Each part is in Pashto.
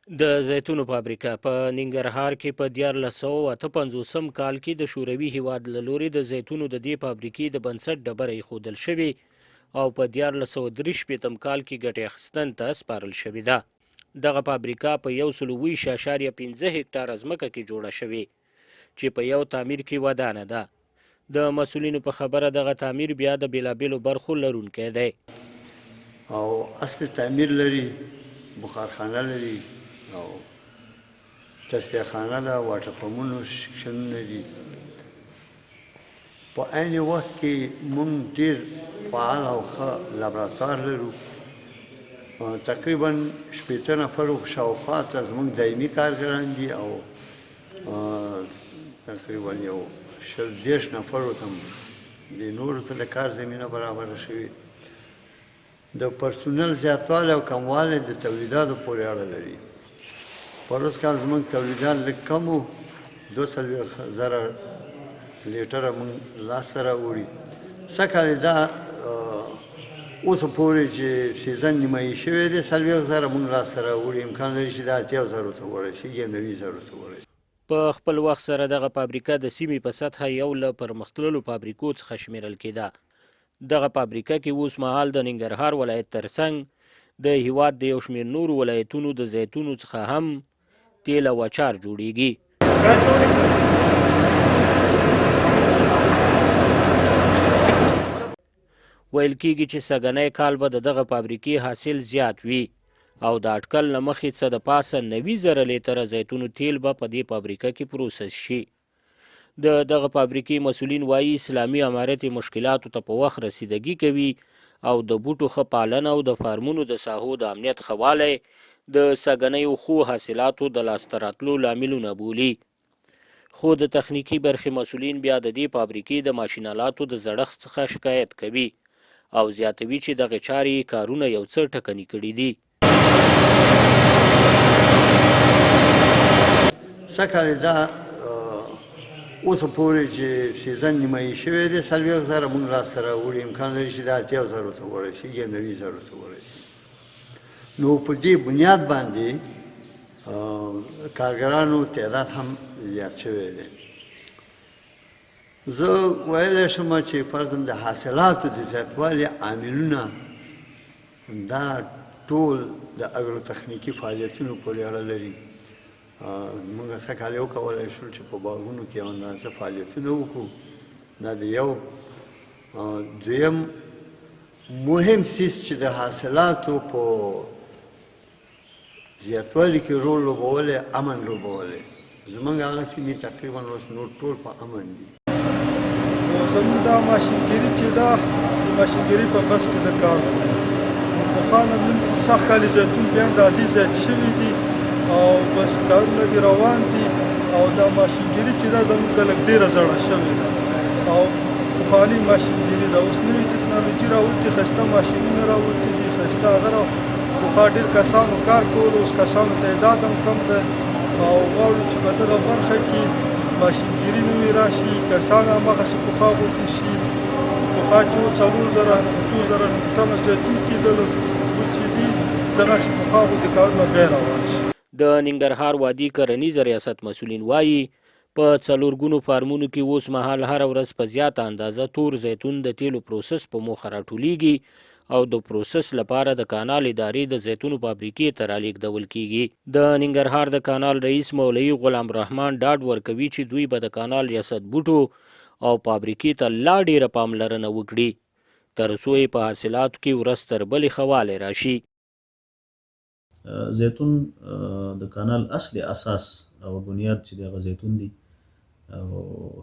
د زیتونو فابریکه په ننګرهار کې په 1458 کال کې د شوروي هیواد له لوري د زیتونو د دې فابریکې د بنسټ ډبره ایښودل شوې او په 1463 کال کې ګټې اخیستن ته سپارل شوې ده. دغه فابریکه په 120.15 هکټاره ځمکه کې جوړه شوې چې په یو تعمیر کې ودانه ده. د مسؤلینو په خبره دغه تعمیر بیا د بیلابیلو برخو لرونکی دی او اصل تعمیر لري، بخارخانه لري او تصفیه خانه ده، واټر پمپونه سیکشنونه دي. په عین وخت کې موږ ډېر فعال او ښه لابراتوار لرو. تقریبا 80 نفرو شاوخوا ته زموږ دایمي کارګران دي او تقریبا یو 30 نفرو ته د نورو ته د کار زمینه برابره شوې. د پرسونل زیاتوالی او کموالی د تولیداتو پورې اړه لري. په ورځ کال زموږ تولیدات لږ کم وو، 200,000 لیټره موږ لاسته راوړي. سږکال دا اوسه پورې چې سیزن نیمایي شوی دی 40,000 موږ لاسته راوړي. امکان لري چې دا 80,000 ته ورسېږي یا 90,000 ته ورسېږي. په خپل وخت سره دغه فابریکه د سیمې په سطحه یو له پرمختللو فابریکو څخه شمیرل کېده. دغه فابریکه کې اوس مهال د ننګرهار ولایت ترڅنګ د هیواد د یو شمېر نورو ولایتونو د زیتونو څخه هم تیل او اچار جوړیږي. ویل کېږي چې سږنی کال به د دغه فابریکې حاصل زیات وي او د اټکل له مخې څه د پاسه 90,000 لیټره زیتونو تیل به په دې فابریکه کې پروسس شي. د دغه فابریکې مسؤلین وایي اسلامي امارت مشکلاتو ته په وخت رسیدګي کوي او د بوټو ښه پالنه او د فارمونو د ساحو د امنیت ښه والی د سږنیو ښو حاصلاتو د لاسته راتلو لاملونه بولي. خو د تخنیکي برخې مسؤلین بیا د دې فابریکې د ماشین آلاتو د زړښت څخه شکایت کوي او زیاتوي چې دغه چارې کارونه یو څه ټکني کړي دي. سږکال دا اوسه پورې چې سیزن نیمایي شوی دی 40,000 موږ لاسته راوړي. امکان لري چې دا 80,000 ته ورسېږي یا 90,000 ته ورسېږي. نو په دې بنیاد باندې کارګرانو تعداد هم زیات شوی دی. زه ویلی شم چې فرضاً د حاصلاتو د زیاتوالي عاملونه دا ټول د اګرو تخنیکي فعالیتونو پورې اړه لري. موږ سږکال یو کولی شو چې په باغونو کې یو اندازه فعالیتونه وکړو. دا د یو دویم مهم څیز چې د حاصلاتو په زیاتوالي کې رول لوبولی امن لوبولی. زموږ هغه سیمې تقریبا اوس نور ټول په امن دي. زموږ دا ماشینګري چې ده د ماشینګري په بس کې زه کار کوم. پخوا نه نن سږ کال زیتون بیا اندازې زیات شوي دي او بس کارونه دې روان دي او دا ماشینګري چې ده زموږ د لږ ډېره زړه شوې ده او پخواني ماشینګري ده. اوس نوې ټکنالوژي راوتې، ښایسته ماشینونه راوتې دي، ښایسته هغه پخوا ډېر کسانو کار کولو، اوس کسانو تعداد هم کم دی او غواړو چې په دغه برخه کې ماشینګري نوې راشي، کسان هماغسې پخوا غوندې شي. پخوا چې 4,000 تنه زیتون کېدلو اوس چې دي دغسې پخوا غوندې کارونه بیا روان شي. د ننګرهار وادي کرنیز ریاست مسؤلین وایي په 4 ګونو فارمونو کې اوس مهال هره ورځ په زیاته اندازه تور زیتون د تیلو پروسس په موخه راټولیږي او د پروسس لپاره د کانال ادارې د زیتونو فابریکې ته رالیږدول کیږي. د ننګرهار د کانال رئیس مولوي غلام رحمان ډاډ ورکوي چې دوی به د کانال ریاست بوټو او فابریکې ته لا ډیره پاملرنه وکړي تر څو یې په حاصلاتو کې ورځ تر بلې ښه والی راشي. زیتون د کانال اصلي اساس او بنیاد چې دغه زیتون دی او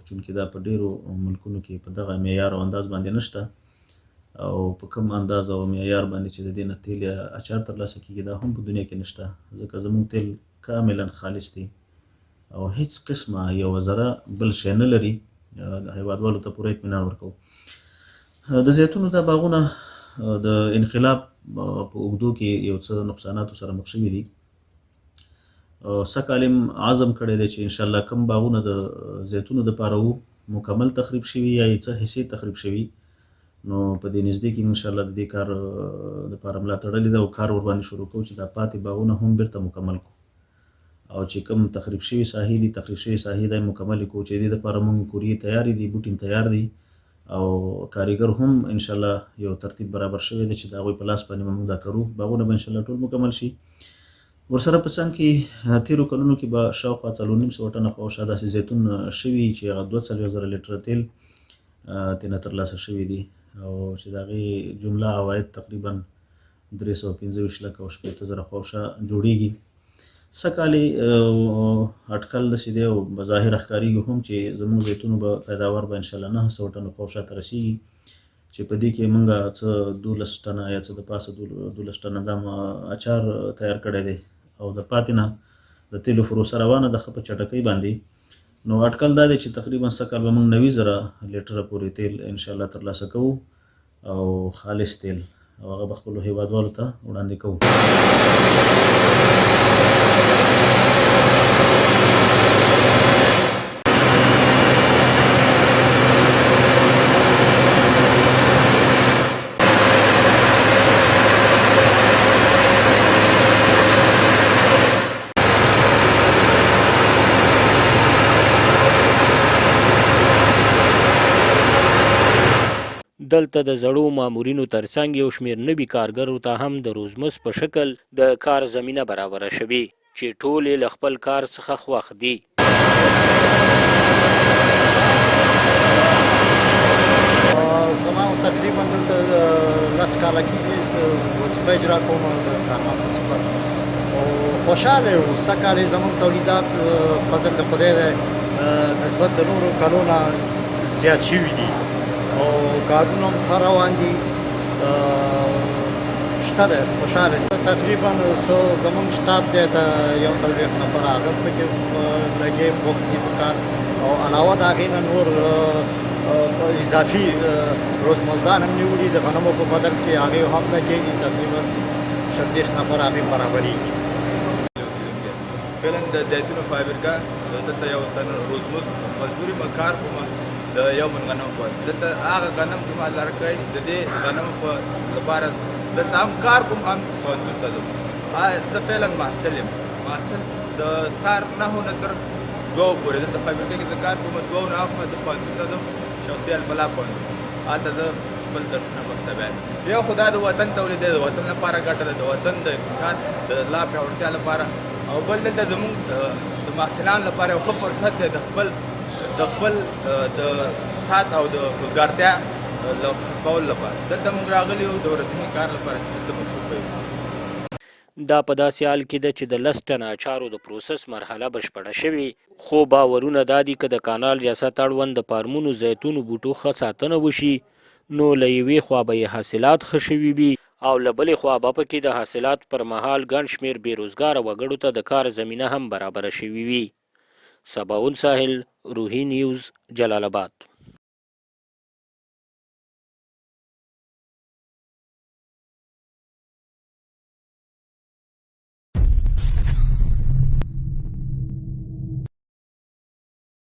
چونکې دا په ډیرو ملکونو کې په دغه معیار او انداز باندې نشته او په کوم انداز او معیار باندې چې د دې نه تیل یا اچار ترلاسه کېږي دا هم په دنیا کې نشته. ځکه زموږ تیل کاملا خالص دی او هیڅ قسمه یو ذره بل شی نه لري. هیوادوالو ته پوره اطمینان ورکوو. د زیتونو دا باغونه د انقلاب په اوږدو کې یو څه نقصاناتو سره مخ شوي دي. سږ کال یې عزم کړی دی چې انشاءالله کوم باغونه د زیتونو دپاره وو مکمل تخریب شوي یا یې څه حصې تخریب شوي نو په دې نږدې کې انشاءالله د دې کار دپاره ملا تړلې ده او کار ورباندې شروع کوو چې دا پاتې باغونه هم بیرته مکمل کړو. او چې کوم تخریب شوي ساحې دي دا مکمل کړو چې د دې لپاره موږ کورې تیارې دي، بوټین تیار دي او کاریګر هم انشاءالله یو ترتیب برابر شوی دی چې د هغوی په لاس باندې به موږ دا کرو. باغونه به انشاءالله ټول مکمل شي. ورسره په څنګ کې تېرو کلونو کې به شاوخوا 4.5 ټنه خواوشا داسې زیتون شوي چې هغه 42,000 لیټره تیل ترېنه ترلاسه شوي دي او چې د هغې جمله عواید تقریبا 325 لکه او 80,000 خواوشا جوړیږي. سږکال اټکل داسې دی او بظاهر ښکارېږي هم چې زموږ زیتونو به پیداوار به انشاءالله 900 ټنو خواوشا ته رسېږي چې په دې کې موږ څه 12 ټنه یا څه د پاسه 12 ټنه دا اچار تیار کړی دی او د پاتې نه د تیلو فروسه روانه ده ښه په چټکۍ باندې. نو اټکل دا دی چې تقریبا سږکال به موږ 90,000 لیټره پورې تیل انشاءالله ترلاسه کوو او خالص تیل او هغه به خپلو هیوادوالو ته وړاندې کوو. دلته د زړو مامورینو ترڅنګ یو شمېر نوي کارګرو ته هم د روزمز په شکل د کار زمینه برابره شوې چې ټول یې له خپل کار څخه خوښ دي. زما تقریبا دلته 10 کاله کېږي وظیفه اجرا کوم د کارمند په صفت او خوشحاله یو. سږکال یې زموږ تولیدات فضل د خدای دی نسبت د نورو کلونو زیات شوي دي او کارونه هم ښه روان دي، شته دی، خوشحاله دي. تقریبا زموږ شتاب دی ته 140 نفر هغه پکې لګې بوخت دي په کار او علاوه د هغې نه نور اضافي روزمزدان هم نیولي د غنمو په بدل کې هغې هم لګېږي. تقریبا 30 نفر هغې برابرېږي. فعلا د زیتونو فابریکه دلته یو تن روزمز مزدوري به کار کوم د یو من غنم په دلته هغه غنم چې ما لرکوي د دې غنم په لپاره دلته هم کار کوم هم پوهنتون ته ځم. زه فعلا محصل یم، محصل د سهار 9 نه تر 2 پورې دلته فابریکه کې زه کار کوم. 2 نه اخوا زه پوهنتون ته ځم، شمسي الفلاح پوهنتون. هلته زه خپل درسونه مخته بیایم. یو خو دا د وطن تولید دی، د وطن لپاره ګټه ده، د وطن د اقتصاد د لا پیاوړتیا لپاره، او بل دلته زموږ د محصلانو لپاره یو ښه فرصت دی د خپل د سات او د روزګارتیا ختمولو لپاره. دلته موږ راغلي یو د ورځني کار لپاره چې دلته مصروف یو. دا په داسې حال کې ده چې د 10 ټنه اچارو د پروسس مرحله بشپړه شوې، خو باورونه دا دي که د کانال ریاست اړوند د فارمونو زیتونو بوټو ښه ساتنه وشي نو له یوې خوا به یې حاصلات ښه شوي وي او له بلې خوا به پکې د حاصلات پر مهال ګڼ شمېر بېروزګاره وګړو ته د کار زمینه هم برابره شوي وي. سباون ساحل، روحي نیوز، جلال آباد.